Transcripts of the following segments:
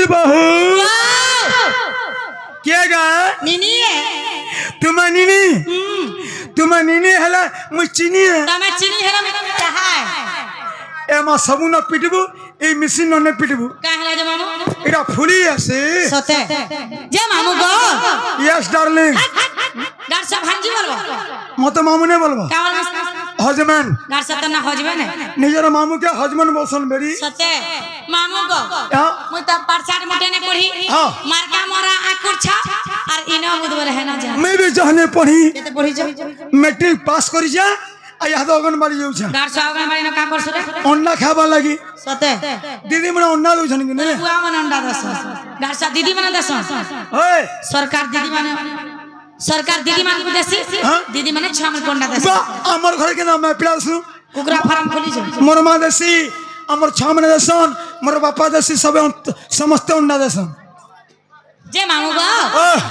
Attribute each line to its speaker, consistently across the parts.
Speaker 1: little बहू क्या गा
Speaker 2: निनी है
Speaker 1: तुम निनी हला मु चीनी है
Speaker 2: तमे चीनी है ना चाहा
Speaker 1: ए मा सबु न पिटबू ए मशीन न पिटबू
Speaker 2: काहेला जे मामू
Speaker 1: एटा फुली आसे
Speaker 2: सते जे मामू गो
Speaker 1: यस डार्लिंग
Speaker 2: गार सब भांजी बोलबो
Speaker 1: मत मामू ने बोलबो
Speaker 2: कावल
Speaker 1: हजमन
Speaker 2: गार सब त ना हजबे ने
Speaker 1: निजर मामू के हजमन बोसन बेरी
Speaker 2: सते मामू गो मु त परसाट मोटे ने पढ़ी मारका मोरा आकुर छा और इनो बुदवर है ना जा
Speaker 1: मैं भी जहने पढ़ी
Speaker 2: केते पढ़ी जा
Speaker 1: मैट्रिक पास करी जा आ या तो अंगनबाड़ी जाऊ छ
Speaker 2: गार सब अंगनबाड़ी न का करछ रे
Speaker 1: अंडा खाबा लागि
Speaker 2: सते
Speaker 1: दीदी मन अंडा दउ छन कि ने
Speaker 2: बुआ मन अंडा दस गार सब दीदी मन दस
Speaker 1: ओए
Speaker 2: सरकार दीदी मान को देसी दीदी माने 6 मन अंडा देसी
Speaker 1: हमर घर के नाम मैं पिलासु
Speaker 2: कुकरा फार्म खोली जा
Speaker 1: मोर मां देसी हमर 6 मन देसन मोर बापा देसी सब समस्त अंडा देसन
Speaker 2: जे मामू गो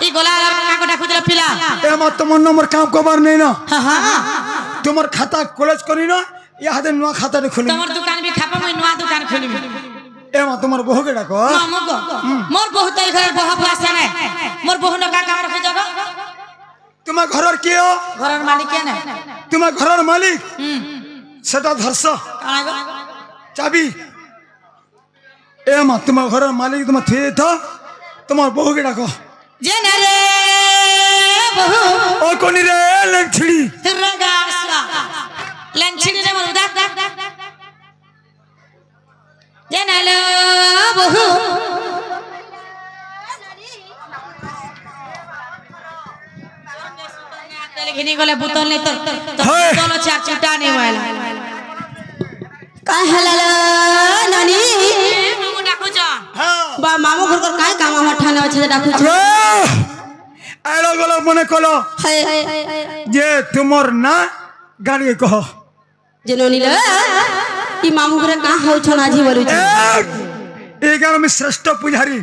Speaker 2: ई गोला का कोटा खुदरा पिला
Speaker 1: ए मत तुम नंबर काम कबर नहीं ना
Speaker 2: हां
Speaker 1: तुमर खाता कॉलेज करी ना या हदे नुआ खाता रे खोली
Speaker 2: तुमर दुकान भी खापा मैं नुआ दुकान खोली
Speaker 1: ए मत तुमर बहु के डाको
Speaker 2: मामू गो मोर बहु तई घर बहु पास है मोर बहु न का काम रखे जगह
Speaker 1: तुम घरर के हो
Speaker 2: घरर मालिक के ने
Speaker 1: तुम घरर मालिक सेटा धरस
Speaker 2: काना गो
Speaker 1: चाबी ए मत तुम घरर मालिक तुम थे था तुम बहु के डाको
Speaker 2: जे न रे बहु
Speaker 1: ओ कोनी रे लंछड़ी
Speaker 2: रगासला लंछड़ी रे मोर उदा जे न लो बहु घिनी गले बुतल ने तो दोनों चार चुटा नहीं वाला काहेला नानी मामू डाकू जा बा मामू घर कर काय काम हम ठाने अछि डाकू जा
Speaker 1: आलो गलो मने कलो जे तुमर ना गाड़ी कह
Speaker 2: जे नोनी ले ई मामू घर का हो छना जी बोलू
Speaker 1: ए गार में श्रेष्ठ पुजारी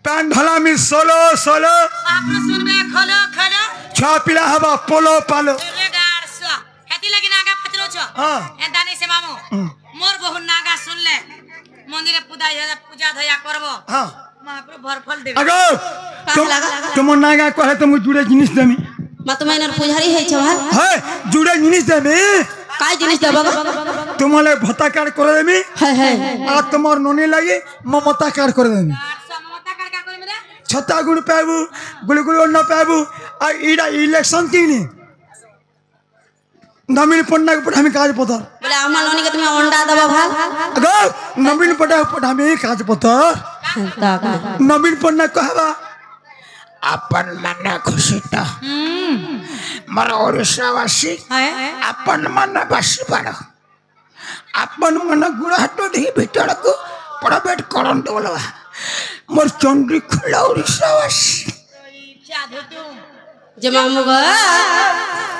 Speaker 1: पान ढला में सोलो सोलो
Speaker 2: आप सुनबे खलो खलो
Speaker 1: छा पिला हवा पोलो पालो
Speaker 2: रे गारसा हेती लगी नागा पचरो छ एंदा नहीं से मामू मोर बहु नागा सुन ले मंदिरे पूजा धया करबो
Speaker 1: हां
Speaker 2: महाप्रभु भरफल देबे
Speaker 1: अगो तुम नागा कहे तुम जुड़े जिनिस देमी
Speaker 2: मत मैनर पुजारी है छवाल
Speaker 1: है जुड़े जिनिस देमी
Speaker 2: काय जिनिस देबो
Speaker 1: तुमले भत्ता कार्ड कर देमी
Speaker 2: है
Speaker 1: आ तुमर नोनी लागि ममता कार्ड कर देमी छत्ता गुण पाबू गुलगुल न पाबू आ इडा इलेक्शन तीनी नवीन पटनायक पठामी काज पत्र
Speaker 2: बोले हमर नोनी के तुम अंडा दबा भाल
Speaker 1: अगो नवीन पटनायक पठामी काज पत्र नवीन पटनायक कहबा अपन मन खुशी त मर ओडिशावासी अपन मन बसी पड़ अपन मन गुड़ हाथ ढी भीतर को प्रवेट करन बोलवा मोर चंडी खुला ओडिशावासी
Speaker 2: जे मामू गो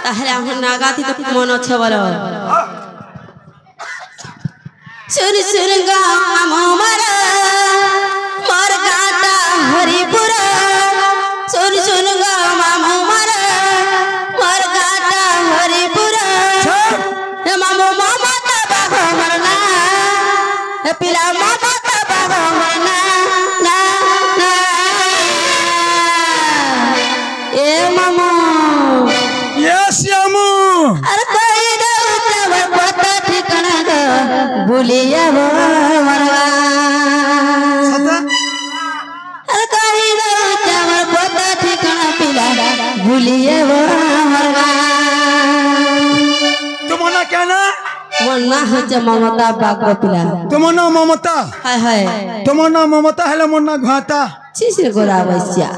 Speaker 2: ताहले हम नागाती तो मन अच्छे बोलो सुन सुन गा मामरा मोर गाता हरिपुरा सुन सुन गा मामरा मोर गाता हरिपुरा हे मामू मामा ता मरना हे पिला मामा ता मरना ना ना ए मामू
Speaker 1: यस यामू
Speaker 2: अरे कोई दो तब पता ठिकाना दो भूलिया वो मरवा
Speaker 1: सता
Speaker 2: अरे कोई दो तब पता ठिकाना पिला भूलिया वो मरवा
Speaker 1: तुमना कहना
Speaker 2: मन्ना हो ज ममता बागो पिला
Speaker 1: तुमना ममता
Speaker 2: हाय हाय
Speaker 1: तुमना ममता हेले मन्ना घाता
Speaker 2: छिसे गोरा बसिया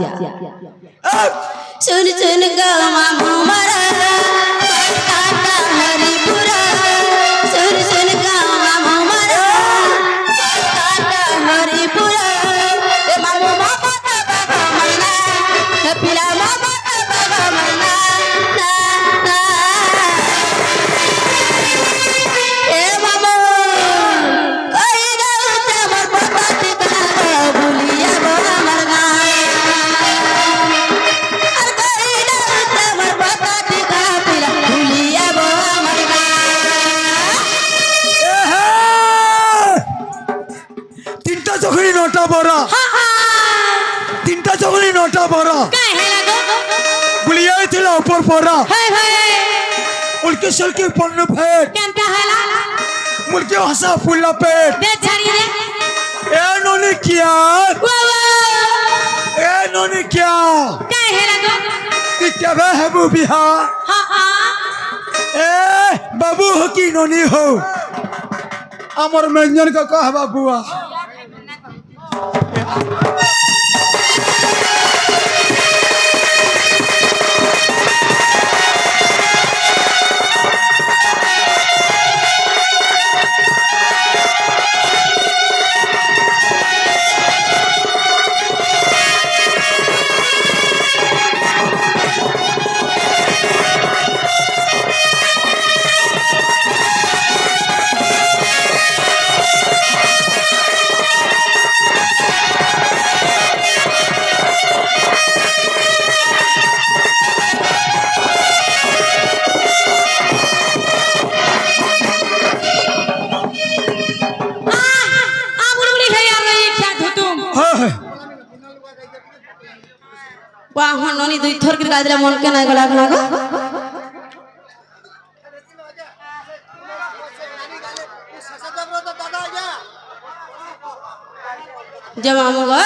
Speaker 2: सुन सुन गा मामू मरा काटा हरिपुरा सुन सुन गा मामू मरा काटा हरिपुरा ए मामू मामा ता बाबा मरना ए पिला मामा ता बाबा मरना ना ना ए मामू कोई दो तब पता ठिकाना भूलिया वो मरना
Speaker 1: চোখনি নটা বড় তিনটা চোখনি নটা বড় গুলিয়াই ছিল উপর পড়া উল্কি সলকি পণ্য ফেট মুলকি হাসা ফুল্লা পেট এ ননি কিয়া এ ননি কিয়া কেবে হেবু বিহা এ বাবু হো কি ননি হো আমার মেঞ্জন কে কহবা বুয়া
Speaker 2: ननी दुई थोर के गाजरा मन के ना गला गला जमा मुगा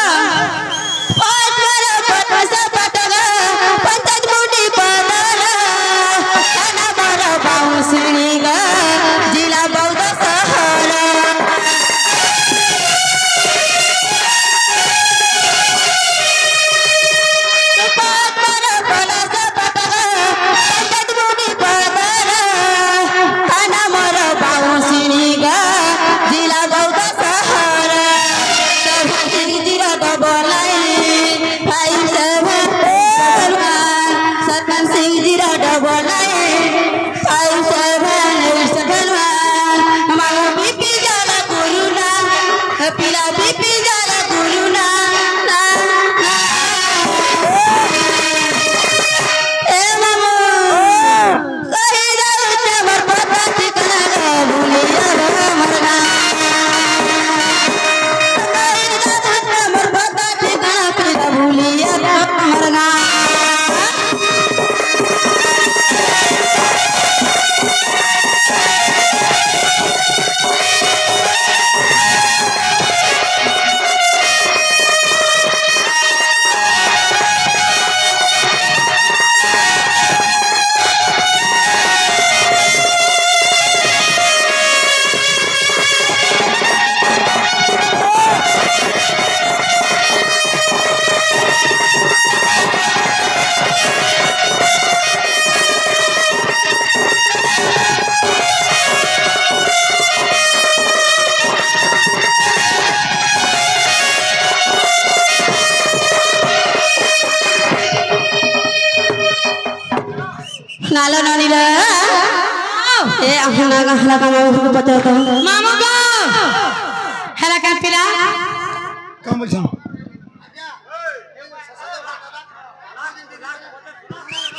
Speaker 2: नाला नानी ला ए अपना का हला का मामा को पता तो मामा को हला का पिला
Speaker 1: कम बोल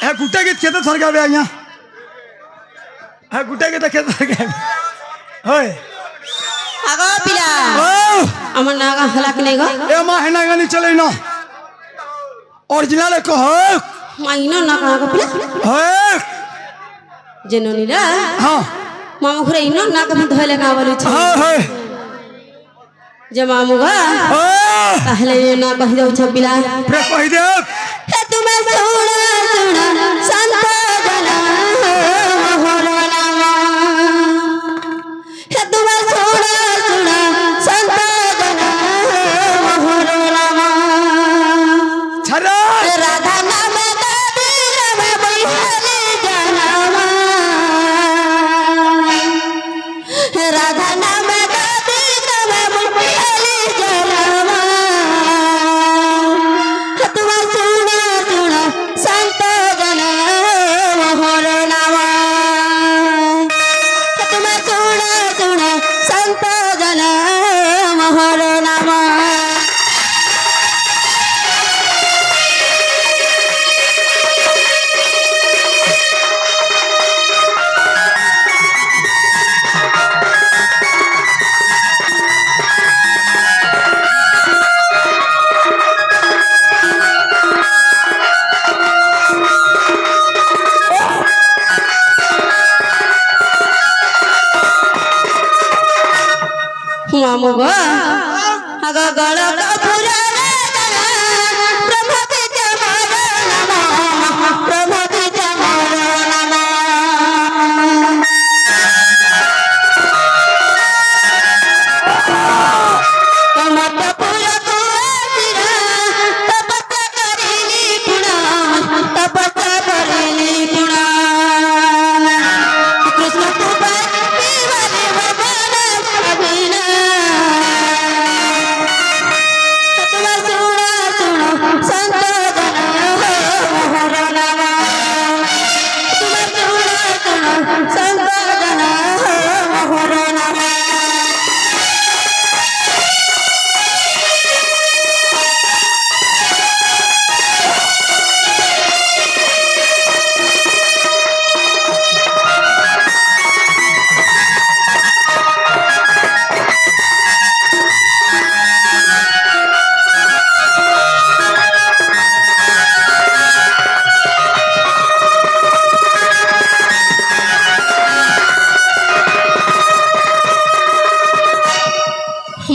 Speaker 1: ए गुट्टे के खेत सर गए यहाँ है गुट्टे के खेत सर गए होय
Speaker 2: आगो पिला अमन नागा हला के नहीं गो
Speaker 1: ए मां है नागा नहीं चले ना ओरिजिनल को हो
Speaker 2: माइनो ना का पिला
Speaker 1: होय
Speaker 2: जनोनी ला
Speaker 1: हां
Speaker 2: मामा घरे इनो ना का धोले का बोलु छ
Speaker 1: हां होय
Speaker 2: जे मामुगा पहले ना कह दो छबिला
Speaker 1: प्रे कह दे
Speaker 2: हे तुम्हें सुना सुना संत बना मोहरना हे तुम्हें सुना सुना संत बना मोहरना
Speaker 1: छरा
Speaker 2: राधा नाम कबीर में बैठले जनामा राधा नाम कबीर में बैठले जनामा तुम्हें सुना सुना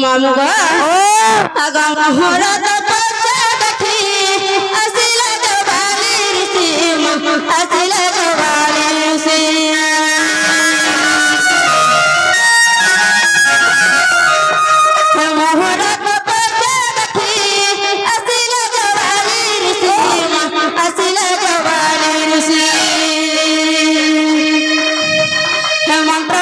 Speaker 2: मामुगा आगा मोहरा तपस्या देखी असिला जवाली ऋषि असिला जवाली ऋषि मोहरा तपस्या देखी असिला जवाली ऋषि असिला जवाली ऋषि मंत्र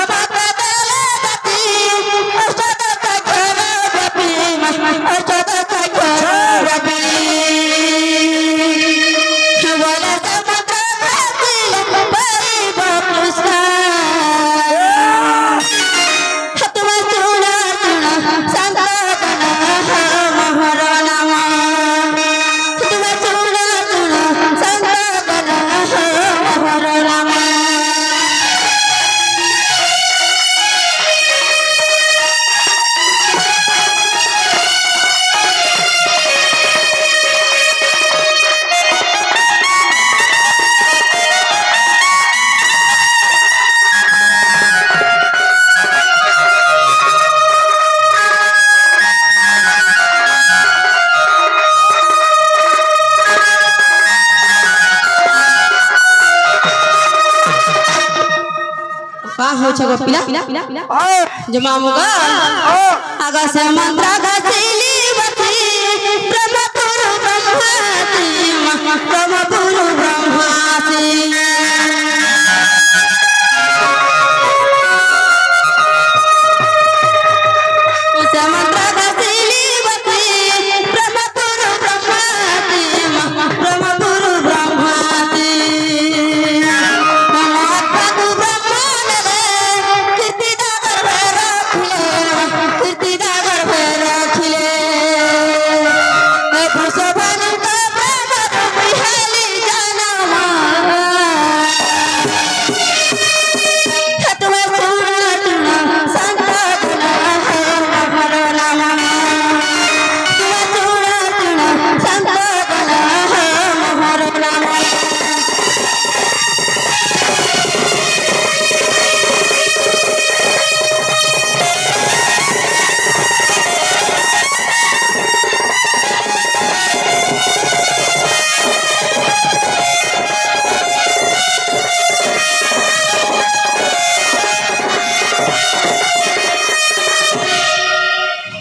Speaker 2: हो छगो पिला जो मामुगा आगा से मंत्रा घसीली बती ब्रह्मपुरु ब्रह्मासी ब्रह्मपुरु ब्रह्मासी से मंत्रा घसीली बती ब्रह्मपुरु ब्रह्मासी ब्रह्मपुरु ब्रह्मासी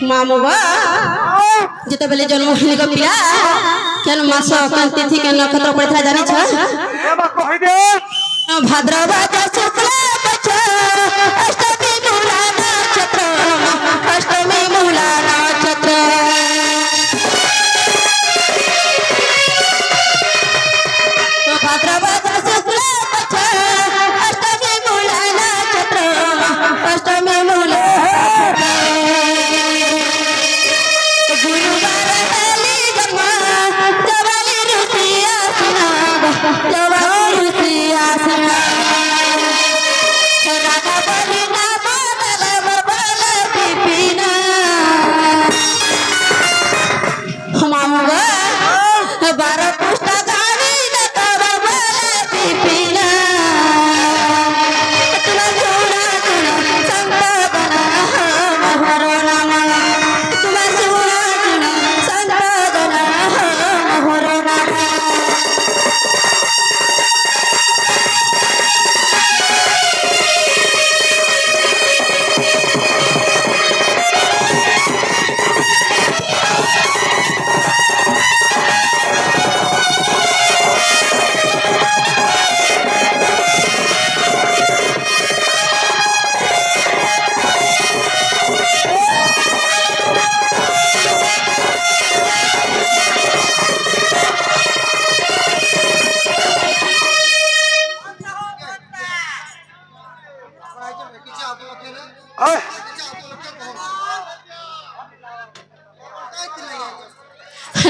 Speaker 2: मामुगा जिते बेले जन्म होने का पिला केन मास केन तिथि केन नक्षत्र पड़ता जानि छ
Speaker 3: एबा कहि दे
Speaker 2: भाद्रवा शुक्ल पक्ष अष्टमी मूला नक्षत्र अष्टमी मूला नक्षत्र भाद्रवा शुक्ल पक्ष अष्टमी मूला नक्षत्र अष्टमी मूला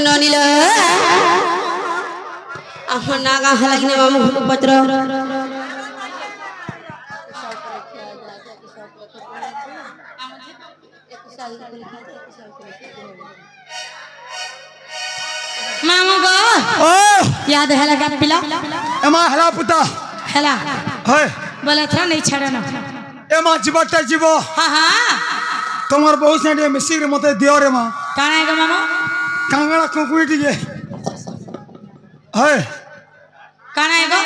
Speaker 2: ननिलो अपन नागा हलखने मामू घुनु पत्र मामू गो
Speaker 1: ओ
Speaker 2: याद है लगा पिला
Speaker 1: एमा हला पुता
Speaker 2: हला
Speaker 1: है
Speaker 2: बोला था नहीं छड़ा ना
Speaker 1: एमा जीवटा जीवो
Speaker 2: हां हां
Speaker 1: তোমার বহু সাইডে মিশির মতে দিও রে মা
Speaker 2: কানা গো মামু
Speaker 1: কাঙ্গড়া কুকুড়ি গে হয়
Speaker 2: কানা গো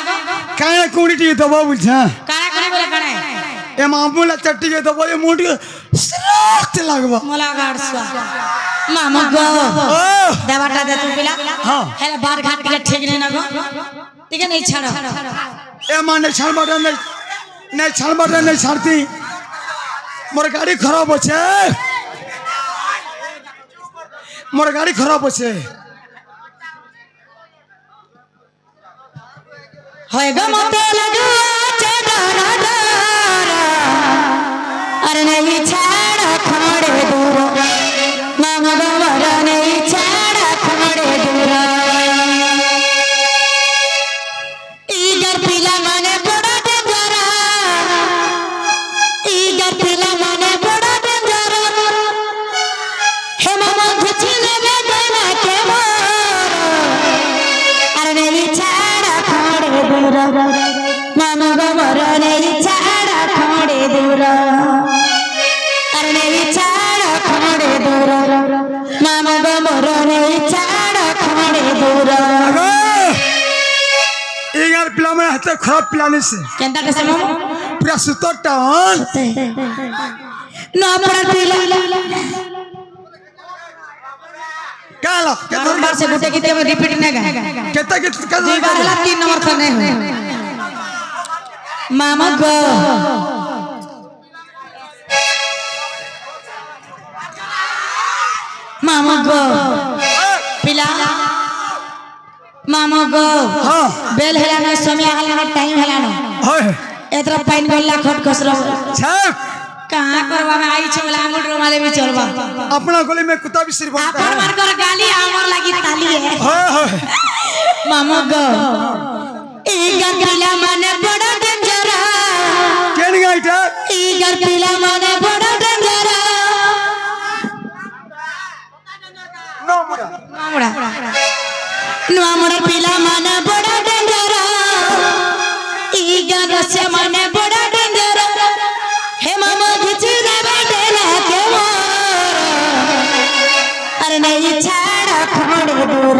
Speaker 1: কাঙ্গড়া কুকুড়ি দবো বুঝা
Speaker 2: কানা করে বলে কানা
Speaker 1: এ মামুলা চট্টি গে দবো এ মুডি সরত লাগবো
Speaker 2: মোলা গাড়সা मामा गो देवाटा दे तू पिला
Speaker 1: हां
Speaker 2: हेला बार घाट के ठीक नहीं ना गो ठीक है नहीं छाड़ो
Speaker 1: ए माने छाड़ बड़ा नहीं छाड़ बड़ा नहीं छाड़ती मोर गाड़ी खराब होछे मोर गाड़ी खराब होछे
Speaker 2: होएगा मते लगो चेदारा दारा अरे नहीं छाड़ खड़े दूर मामा गवरा नहीं छाड़ खड़े दूर इधर पिला माने बड़ा डेंजरा इधर पिला माने बड़ा डेंजरा हे मामा घुचने में देना के मोर अरे नहीं छाड़ खड़े दूर मामा गवरा नहीं छाड़ खड़े दूर अरे नहीं छाड़ खड़े दूर मामा गवरा नहीं छाड़ खड़े दूर
Speaker 1: अगो यार पिला में हाथ खराब पिलाने से
Speaker 2: केंदा कैसे मामू
Speaker 1: पूरा सुतो टान
Speaker 2: ना पड़ा पिला
Speaker 1: काला
Speaker 2: नंबर से गुटे किते में रिपीट नहीं गा
Speaker 1: केता के
Speaker 2: जी बारला 3 नंबर था नहीं मामा गो मामा गो पिला मामा गो
Speaker 1: हां
Speaker 2: बेल हेलानो समय हेलानो टाइम हेलानो
Speaker 1: होय
Speaker 2: एतरा पाइन गोला खट खसरो
Speaker 1: छाप
Speaker 2: कहां करवा में आई छला आंगुल रुमाले में चलवा
Speaker 1: अपना गली में कुत्ता भी सिर बोलता
Speaker 2: आपन
Speaker 1: है
Speaker 2: मार कर गाली आमर लगी ताली है
Speaker 1: होय होय
Speaker 2: मामा गो इगर पिला माने बड़ा डेंजरा
Speaker 1: केन गाइटा
Speaker 2: इगर पिला माने बड़ा डेंजरा
Speaker 1: नो मुड़ा
Speaker 2: मामड़ा नोमड़ा पिला माने बड़ा डेंजरा इगर रस्य माने बड़ा डेंजरा हे मामा घिची दे बेटेला के मोर अरे नहीं छाड़ खड़े दूर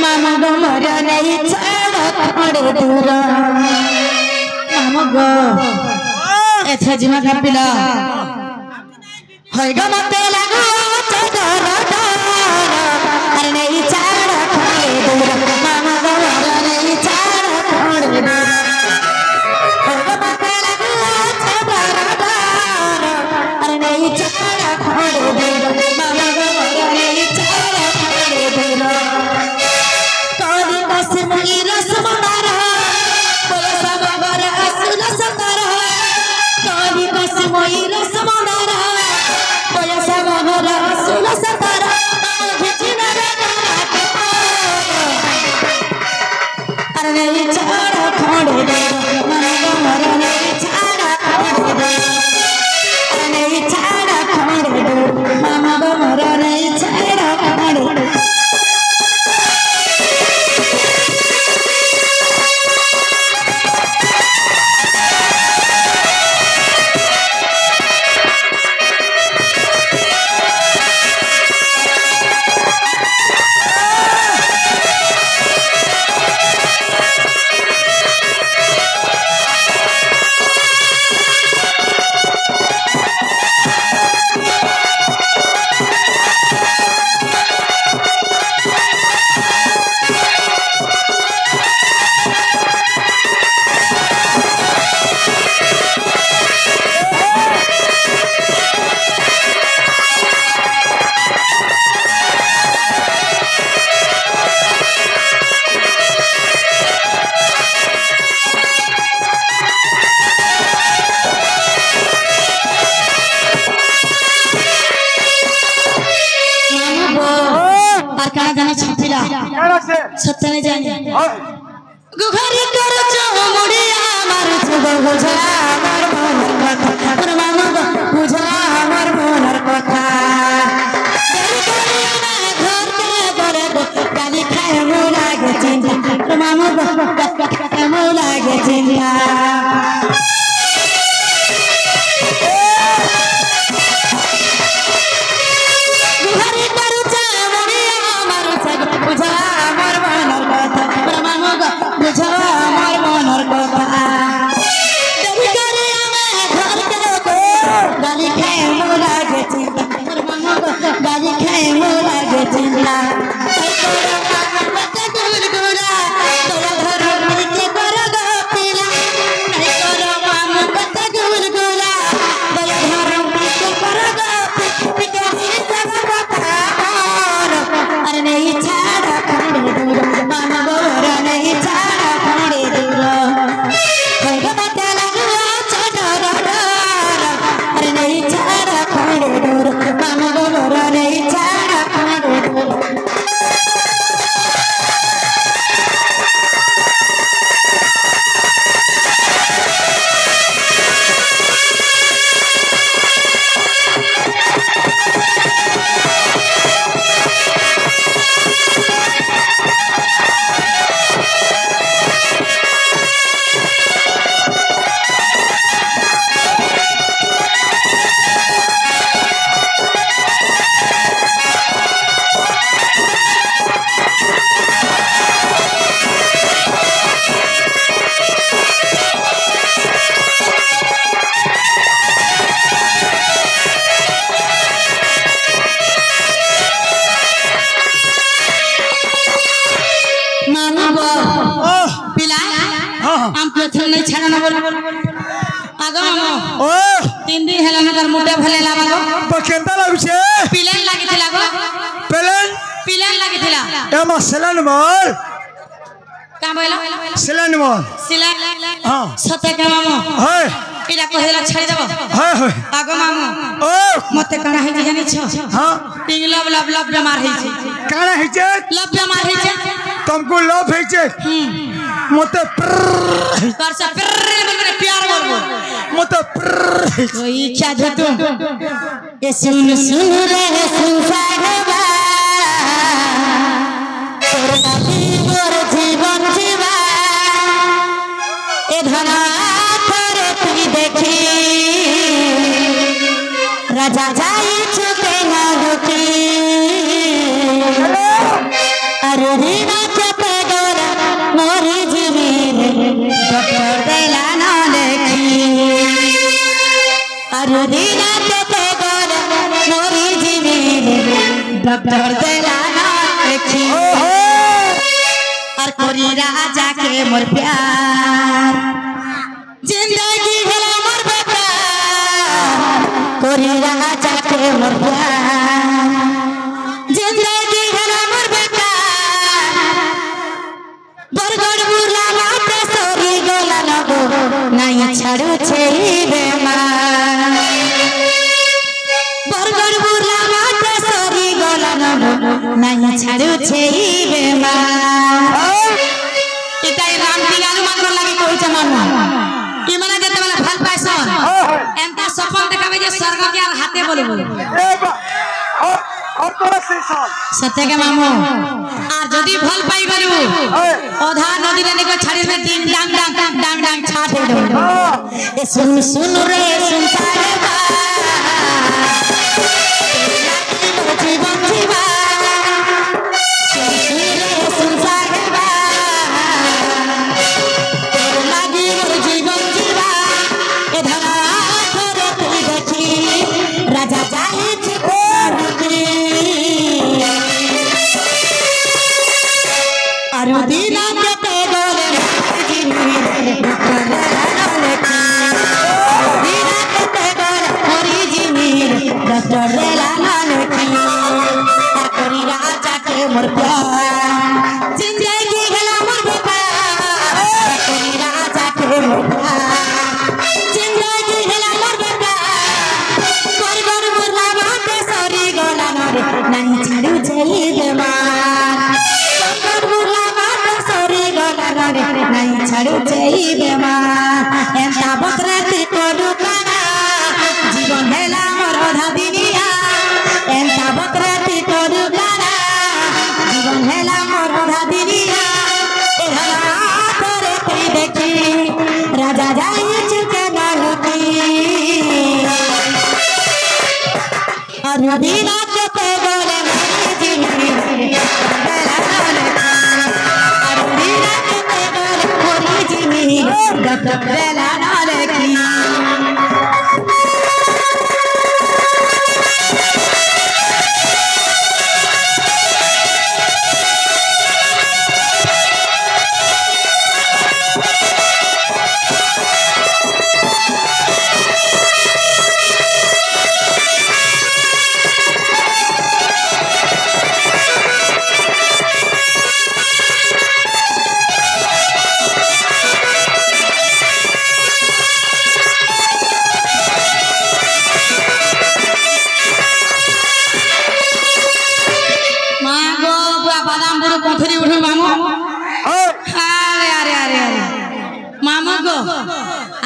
Speaker 2: मामा गो मोर नहीं छाड़ खड़े दूर मामा गो एथे जिमा का पिला होएगा मते लागो चदरा अरे नहीं छाड़ खड़े दूर मामा गो मोर नहीं छाड़ खड़े दूर होएगा मते लागो चदरा अरे नहीं छाड़ खड़े दूर मामा गो मोर नहीं छाड़ खड़े दूर काली दस मुई रस मनारा पैसा बाबर असुल सतारा काली दस मुई रस मनारा पैसा
Speaker 1: कैसे
Speaker 2: सत्य नहीं जानी
Speaker 1: हां
Speaker 2: गुघरी कर चमुड़िया मारुछ बुझा हमर मनर कथा मोर मामा बुझा हमर मनर कथा घर के बड़े गाली खाए मो लागे चिंता मोर मामा मो लागे चिंता गुघरी कर चमुड़िया मारुछ बुझा हमर मनर कथा मोर मामा बुझा हमर मनर कथा देवी करे हमें घर के लोग गाली खाए मो लागे चिंता मोर मामा गाली खाए मो लागे चिंता गुलगुला तोरा घर मिलके कर गो पीला नहीं करो मामा बता गुलगुला तोरा घर मिलके कर गो पीला सब बता अरे नहीं छाड़ा खंडे दूर मामा बोरा नहीं छाड़ा खंडे दूर कोई बता लगो छोटा अरे नहीं छाड़ा खंडे दूर मामा बोरा नहीं छाड़ा खंडे दूर मामा बो पिला हम प्रथम नहीं छाड़ा ना बोल आगो मामा
Speaker 1: ओ
Speaker 2: 3 दिन हेला नगर मुडे भले लागो
Speaker 1: बकेंदा लागुछे
Speaker 2: पिलेन लागिथिला गो पिलेन लागिथिला
Speaker 1: एमा सेलन मोर
Speaker 2: का बोलो
Speaker 1: सेलन मोर
Speaker 2: सिला
Speaker 1: हां
Speaker 2: सते के मामा
Speaker 1: हाय
Speaker 2: इला कहेला छाड़ी देबो
Speaker 1: हाय हाय
Speaker 2: आगो मामा
Speaker 1: ओ
Speaker 2: मते काना हे जानि छ
Speaker 1: हां
Speaker 2: पिंग लब लब लब बेमार हे छै
Speaker 1: काना हिचे
Speaker 2: लब बेमार हे छै
Speaker 1: तुमको लव हिचे मते
Speaker 2: कर से बोल प्यार बोल
Speaker 1: मते
Speaker 2: कोई क्या धतु ये सुन सुन रे संसारवा तोर नाती मोर जीवन जीवा ए धना थरे तुई देखी राजा जाई छुपे ना रुकी अरे रीना चपे गोरा मोरी जीवीर डॉक्टर देला ना लेखी अरे रीना चपे गोरा मोरी जीवीर डॉक्टर देला ना लेखी और कोरी राजा के मोर प्यार जिंदगी हेला मोर बेकार कोरी राजा के मोर प्यार जिंदगी हेला मोर बरगड़ बुला लाते सोरी गोला लगो नहीं छाड़ू छे बेमार बरगड़ बुला लाते सोरी गोला लगो नहीं छाड़ू छे बेमार इताई राम दिलानु मानकर लागे कोई जमाना ई माने जेते वाला फल पाइसन एंता सपन देखाबे जे स्वर्ग के हाथे बोले
Speaker 1: और तोरा से साल
Speaker 2: सत्य के मामू আর যদি ফল পাই গলু ওধা নদী রে নিকো ছাড়ি মে তিন ডাং ডাং ডাং ডাং ছাড়ে দে এ সুন সুন রে সংসারে বা জীবন জীবা সুন সুন রে সংসারে বা তোর লাগি মোর জীবন জীবা এ ধরা ধরে তুই দেখি রাজা যাইছে কোরুকি अरुदीना के गोले दीना के गोले मोरी जीवीर डॉक्टर देला नानकी कोरी राजा के मोर प्यार जिंदगी हेला मोर बेकार कोरी राजा के मोर प्यार जिंदगी हेला मोर बेकार कोरी गोर मुरला बाटे सॉरी गोला नरे नहीं छाड़ू चली बेमार বেমার এন্তা বকরাতি করু কানা জীবন হেলা মোর অধা দিনিয়া এন্তা বকরাতি করু কানা জীবন হেলা মোর অধা দিনিয়া এহলা করে তুই দেখি রাজা যাই চুকে গালুকি আর দিনা চোখে বলে মরে জিনি বেলা নালে আর দিনা চোখে বলে মরে জিনি বেলা নালে কি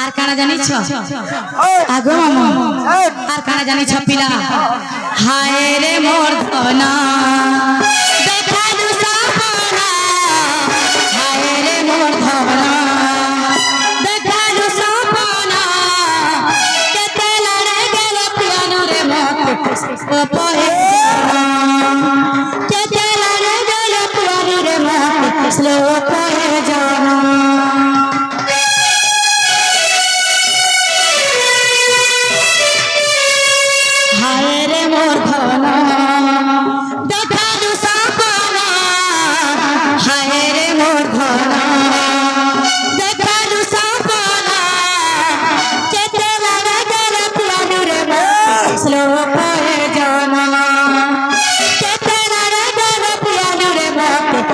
Speaker 2: আর কানা জানিছ আগো মামু আর কানা জানিছ পিলা হায় রে মোর ধনা দেখালু সপনা হায় রে মোর ধনা দেখালু সপনা কেতে লড়ে গেল পিয়ানো রে মত পহে কেতে লড়ে গেল পিয়ানো রে মত স্লো পহে জানা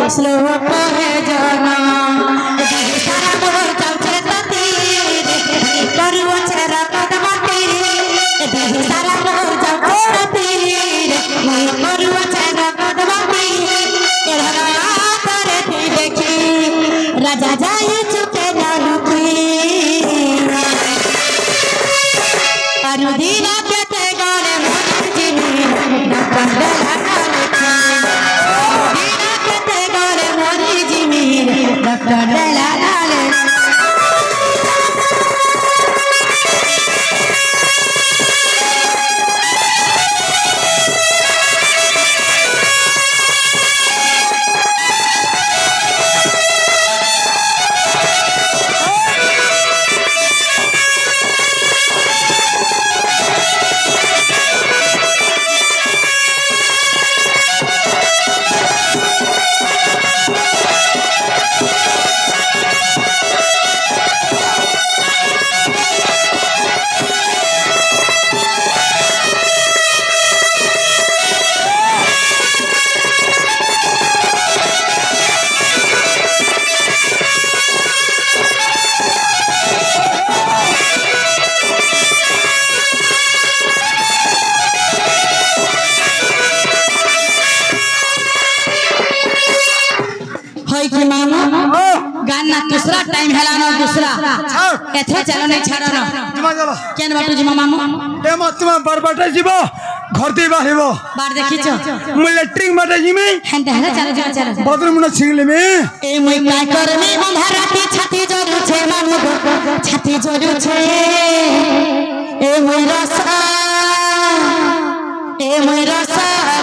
Speaker 2: slow pore jana sara mor chauche tati karu chera padmati sara mor chauche tati karu chera padmati erhana kare thi dekhi raja jai chuke naluki aru dina kete gare mor jini nakandala गाना दूसरा time है ना दूसरा एथे चलो नहीं छाड़ो ना
Speaker 1: जिमा चलो
Speaker 2: केन बाटू जिमा मामू
Speaker 1: ए मत तुम बरबाटे जीवो घर दे बाहिबो
Speaker 2: बार देखिছো
Speaker 1: मुई लेट्रिंग बाटे जिमी
Speaker 2: हंते हला चलो चलो चलो
Speaker 1: बाथरूम न छिंगले में
Speaker 2: ए मुई काय करमी अंधाराती छाती जरू छे मामू छाती जरू छे ए मुई रसा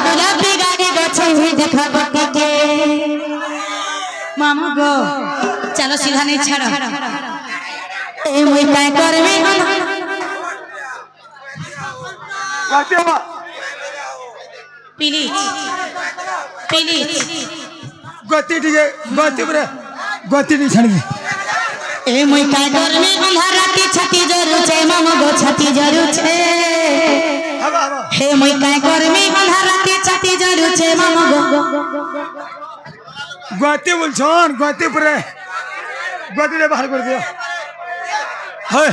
Speaker 2: गुलाबी गाड़ी गछे देखा बके मामू गो चलो सीधा नहीं छाड़ो ए मुई काय करमी
Speaker 1: गातेवा
Speaker 2: प्लीज
Speaker 1: गति दिए गति बरे गति नहीं छाड़ दे
Speaker 2: ए मुई काय करमी अंधाराती छाती जरू छे मामू गो छाती जरू छे हे मुई काय करमी अंधाराती छाती जरू छे मामू गो
Speaker 1: गति बोल छन गति परे गति ले बाहर कर दियो है